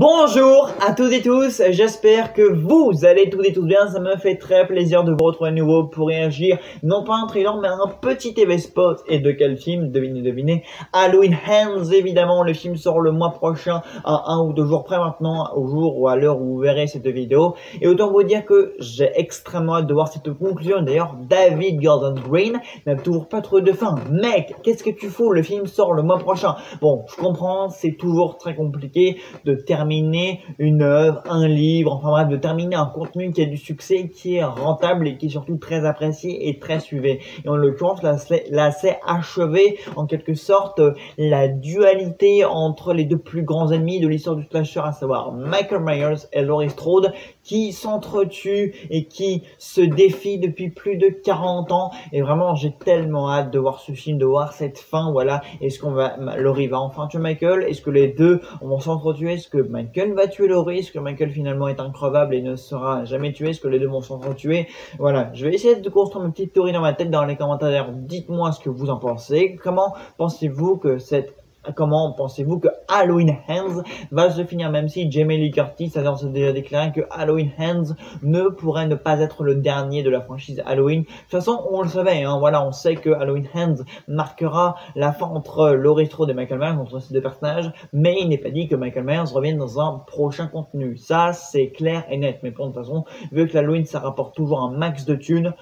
Bonjour à toutes et tous, j'espère que vous allez toutes et tous bien, ça me fait très plaisir de vous retrouver à nouveau pour réagir, non pas à un trailer mais à un petit TV spot. Et de quel film? Devinez, Halloween Ends évidemment, le film sort le mois prochain, à 1 ou 2 jours près maintenant, au jour ou à l'heure où vous verrez cette vidéo. Et autant vous dire que j'ai extrêmement hâte de voir cette conclusion. D'ailleurs, David Gordon Green n'a toujours pas trouvé de fin. Mec, qu'est-ce que tu fous? Le film sort le mois prochain. Bon, je comprends, c'est toujours très compliqué de terminer une œuvre, un livre, enfin bref, de terminer un contenu qui a du succès, qui est rentable et qui est surtout très apprécié et très suivi. Et en l'occurrence, là, c'est achevé en quelque sorte la dualité entre les deux plus grands ennemis de l'histoire du slasher, à savoir Michael Myers et Laurie Strode, qui s'entretuent et qui se défient depuis plus de 40 ans. Et vraiment, j'ai tellement hâte de voir ce film, de voir cette fin, voilà. Est-ce qu'on va, Laurie va enfin tuer Michael? Est-ce que les deux vont s'entretuer? Est-ce que Michael va tuer Laurie? Est-ce que Michael finalement est increvable et ne sera jamais tué? Est-ce que les deux vont s'entretuer? Voilà, je vais essayer de construire une petite théorie dans ma tête dans les commentaires. Dites-moi ce que vous en pensez. Comment pensez-vous que Halloween Ends va se finir, même si Jamie Lee Curtis a déjà déclaré que Halloween Ends ne pourrait ne pas être le dernier de la franchise Halloween. De toute façon, on le savait, hein, voilà, on sait que Halloween Ends marquera la fin entre Laurie Strode et Michael Myers, entre ces deux personnages, mais il n'est pas dit que Michael Myers revienne dans un prochain contenu. Ça, c'est clair et net, mais pour de toute façon, vu que l'Halloween, ça rapporte toujours un max de thunes,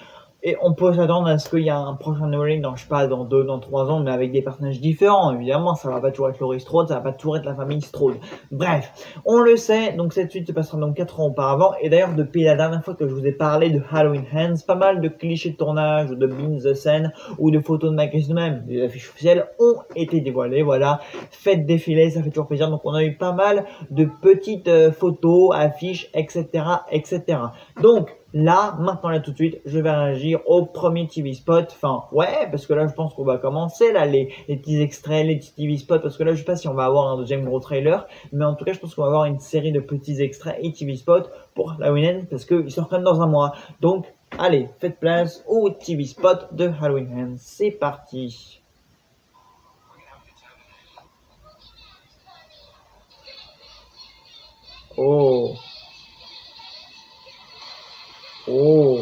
et on peut s'attendre à ce qu'il y a un prochain Halloween dans, je sais pas, dans 2, dans 3 ans, mais avec des personnages différents. Évidemment, ça va pas toujours être Laurie Strode, ça va pas toujours être la famille Strode. Bref, on le sait, donc cette suite se passera donc 4 ans auparavant. Et d'ailleurs, depuis la dernière fois que je vous ai parlé de Halloween Ends, pas mal de clichés de tournage, de behind the scene, ou de photos de Michael même, des affiches officielles, ont été dévoilées. Voilà, faites défiler, ça fait toujours plaisir. Donc on a eu pas mal de petites photos, affiches, etc., etc. Donc, là, maintenant, là, tout de suite, je vais réagir au premier TV spot. Enfin, ouais, parce que là, je pense qu'on va commencer, là, les petits extraits, les petits TV spots, parce que là, je sais pas si on va avoir un deuxième gros trailer, mais en tout cas, je pense qu'on va avoir une série de petits extraits et TV spots pour Halloween Ends, parce qu'ils se reprennent dans un mois. Donc, allez, faites place au TV spot de Halloween Ends. C'est parti. Oh. Oh.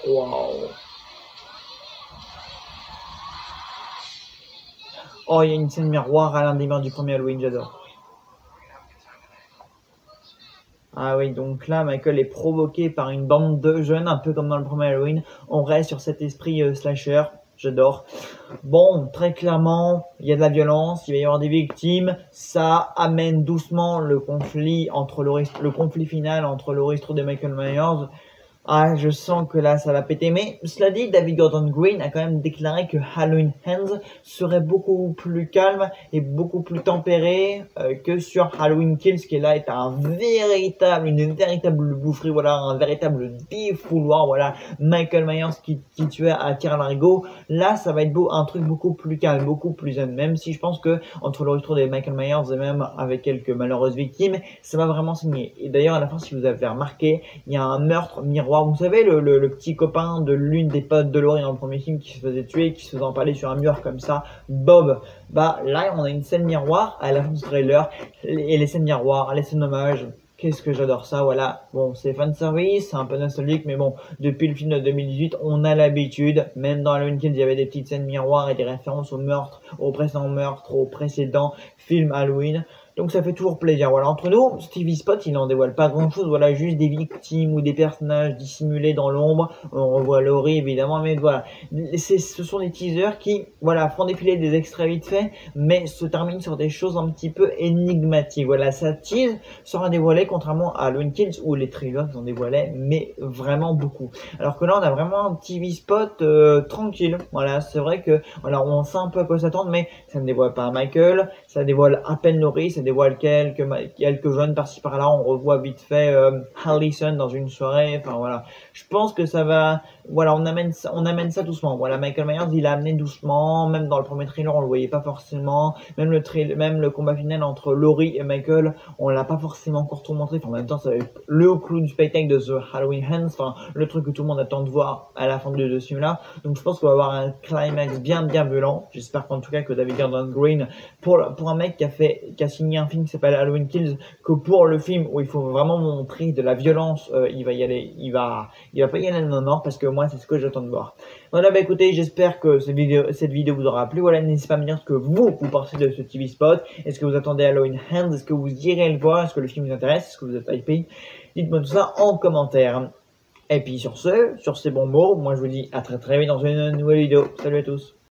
Wow. Oh, il y a une scène miroir à l'un des murs du premier Halloween, j'adore. Ah oui, donc là, Michael est provoqué par une bande de jeunes, un peu comme dans le premier Halloween. On reste sur cet esprit slasher, j'adore. Bon, très clairement, il y a de la violence, il va y avoir des victimes. Ça amène doucement le conflit final entre Laurie Strode et Michael Myers. Ah, je sens que là, ça va péter. Mais cela dit, David Gordon Green a quand même déclaré que Halloween Ends serait beaucoup plus calme et beaucoup plus tempéré que sur Halloween Kills, qui là est une véritable boufferie, voilà, un véritable défouloir, voilà, Michael Myers qui tuait à tir à l'arigot. Là, ça va être un truc beaucoup plus calme, beaucoup plus zen. Même si je pense que entre Laurie Strode et Michael Myers, et même avec quelques malheureuses victimes, ça va vraiment saigner. Et d'ailleurs, à la fin, si vous avez remarqué, il y a un meurtre miroir. Vous savez, le petit copain de l'une des potes de Laurie dans le premier film qui se faisait tuer, qui se faisait empaler sur un mur comme ça, Bob. Bah là, on a une scène miroir à la fin du trailer, et les scènes miroirs, les scènes hommages. Qu'est-ce que j'adore ça, voilà. Bon, c'est fanservice, c'est un peu nostalgique, mais bon, depuis le film de 2018, on a l'habitude. Même dans Halloween Kills, il y avait des petites scènes miroirs et des références au meurtre, au précédent film Halloween. Donc ça fait toujours plaisir. Voilà, entre nous, Stevie Spot, il n'en dévoile pas grand chose. Voilà, juste des victimes ou des personnages dissimulés dans l'ombre. On revoit Laurie, évidemment, mais voilà. Ce sont des teasers qui, voilà, font défiler des extraits vite fait, mais se terminent sur des choses un petit peu énigmatiques. Voilà, ça tease sera dévoilé, contrairement à Halloween Kills, où les trailers en dévoilaient, mais vraiment beaucoup. Alors que là, on a vraiment un TV Spot tranquille. Voilà, c'est vrai que, voilà, on sait un peu à quoi s'attendre, mais ça ne dévoile pas Michael, ça dévoile à peine Laurie, ça dévoile quelques jeunes par-ci par-là. On revoit vite fait Allison dans une soirée. Enfin voilà, je pense que ça va voilà, on amène ça doucement. Voilà, Michael Myers, il a amené doucement, même dans le premier trailer, on le voyait pas forcément, même le combat final entre Laurie et Michael, on l'a pas forcément encore tout montré. Enfin, en même temps, c'est le clou du spectacle de The Halloween Ends, enfin, le truc que tout le monde attend de voir à la fin de ce film-là. Donc, je pense qu'on va avoir un climax bien violent. J'espère qu'en tout cas que David Gordon Green, pour un mec qui a signé un film qui s'appelle Halloween Kills, que pour le film où il faut vraiment montrer de la violence, il va y aller, il va pas y aller non, parce que moi c'est ce que j'attends de voir. Voilà, bah écoutez, j'espère que cette vidéo vous aura plu. Voilà, n'hésitez pas à me dire ce que vous pensez de ce TV spot. Est-ce que vous attendez Halloween Ends? Est-ce que vous irez le voir? Est-ce que le film vous intéresse? Est-ce que vous êtes hypé? Dites-moi tout ça en commentaire. Et puis sur ces bons mots, moi je vous dis à très vite dans une nouvelle vidéo. Salut à tous.